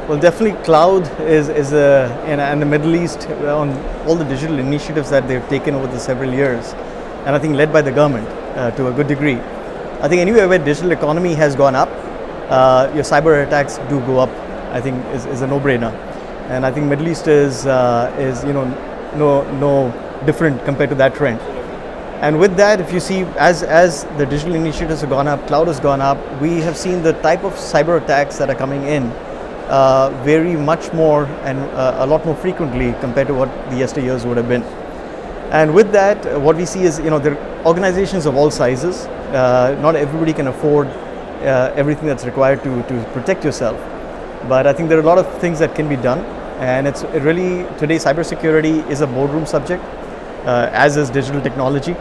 Well, definitely cloud is and the Middle East on all the digital initiatives that they've taken over the several years, and I think led by the government to a good degree. I think anywhere where digital economy has gone up, your cyber attacks do go up. I think is a no-brainer, and I think Middle East is no different compared to that trend. And with that, if you see, as the digital initiatives have gone up, cloud has gone up, we have seen the type of cyber attacks that are coming in vary much more and a lot more frequently compared to what the yesteryears would have been. And with that, what we see is, there are organizations of all sizes. Not everybody can afford everything that's required to protect yourself. But I think there are a lot of things that can be done. And it's really, today, cybersecurity is a boardroom subject, as is digital technology.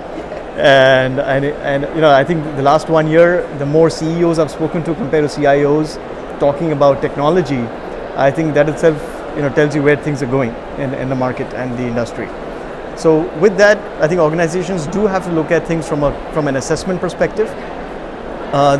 And I think the last 1 year, the more CEOs I've spoken to compared to CIOs talking about technology, I think that itself tells you where things are going in the market and the industry. So with that, I think organizations do have to look at things from an assessment perspective.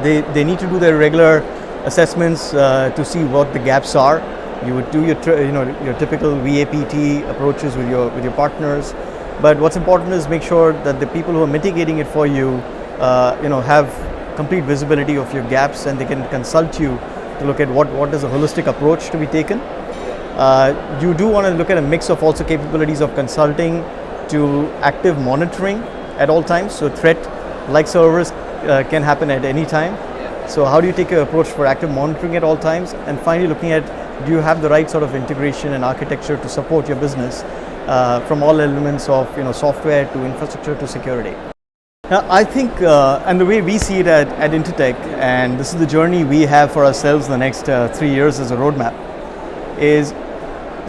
They need to do their regular assessments to see what the gaps are. You would do your typical VAPT approaches with your partners. But what's important is make sure that the people who are mitigating it for you, have complete visibility of your gaps, and they can consult you to look at what is a holistic approach to be taken. You do want to look at a mix of also capabilities of consulting to active monitoring at all times. So threat like servers can happen at any time. So how do you take your approach for active monitoring at all times? And finally looking at, do you have the right sort of integration and architecture to support your business from all elements of software to infrastructure to security. Now, I think, and the way we see it at Intertec, and this is the journey we have for ourselves the next 3 years as a roadmap, is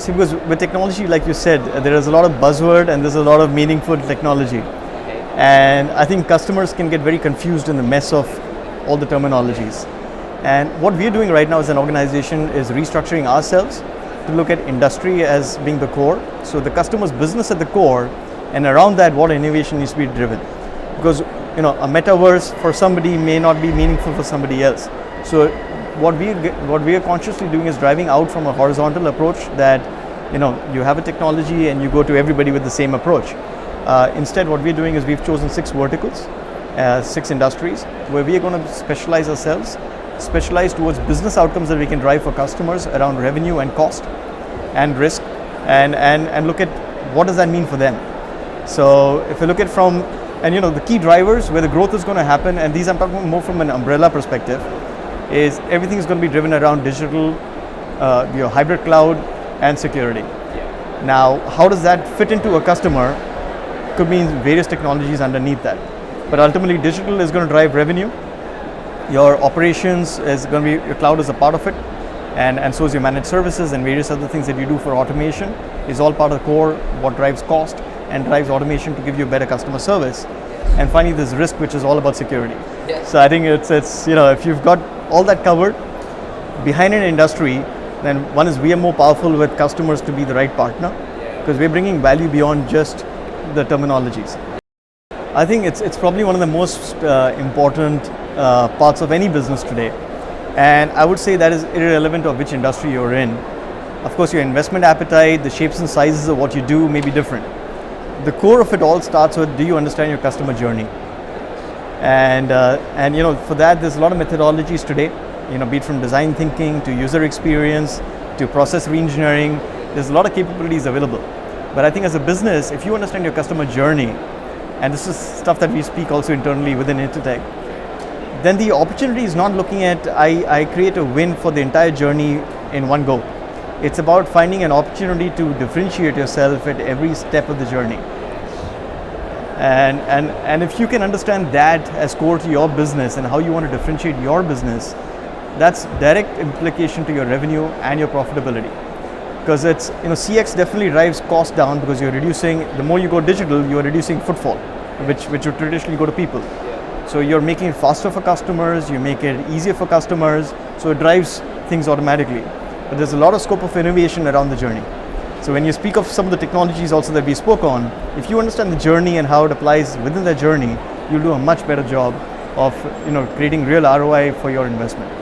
because with technology, like you said, there is a lot of buzzword and there's a lot of meaningful technology. And I think customers can get very confused in the mess of all the terminologies. And what we're doing right now as an organization is restructuring ourselves to look at industry as being the core. So the customer's business at the core, and around that, what innovation needs to be driven. Because a metaverse for somebody may not be meaningful for somebody else. So what we are consciously doing is driving out from a horizontal approach that you have a technology and you go to everybody with the same approach. Instead, what we're doing is we've chosen 6 verticals, 6 industries, where we are going to specialize ourselves, specialize towards business outcomes that we can drive for customers around revenue and cost and risk, and look at what does that mean for them. So if you look at the key drivers where the growth is going to happen, and these I'm talking more from an umbrella perspective, is everything is going to be driven around digital, your hybrid cloud and security. Now, how does that fit into a customer? Could mean various technologies underneath that. But ultimately, digital is going to drive revenue. Your operations is going to be, your cloud is a part of it. And so is your managed services and various other things that you do for automation is all part of the core, what drives cost and drives automation to give you better customer service. And finally, there's risk, which is all about security. Yes. So I think it's if you've got all that covered behind an industry, then one is we are more powerful with customers to be the right partner, because we're bringing value beyond just the terminologies. I think it's probably one of the most important parts of any business today. And I would say that is irrelevant of which industry you're in. Of course, your investment appetite, the shapes and sizes of what you do may be different. The core of it all starts with, do you understand your customer journey? And for that, there's a lot of methodologies today, be it from design thinking to user experience to process reengineering. There's a lot of capabilities available. But I think as a business, if you understand your customer journey, and this is stuff that we speak also internally within Intertec, then the opportunity is not looking at, I create a win for the entire journey in one go. It's about finding an opportunity to differentiate yourself at every step of the journey. And if you can understand that as core to your business and how you want to differentiate your business, that's direct implication to your revenue and your profitability. Because it's, CX definitely drives cost down, because you're reducing, the more you go digital, you're reducing footfall, which would traditionally go to people. So you're making it faster for customers, you make it easier for customers, so it drives things automatically. But there's a lot of scope of innovation around the journey. So when you speak of some of the technologies also that we spoke on, if you understand the journey and how it applies within that journey, you'll do a much better job of creating real ROI for your investment.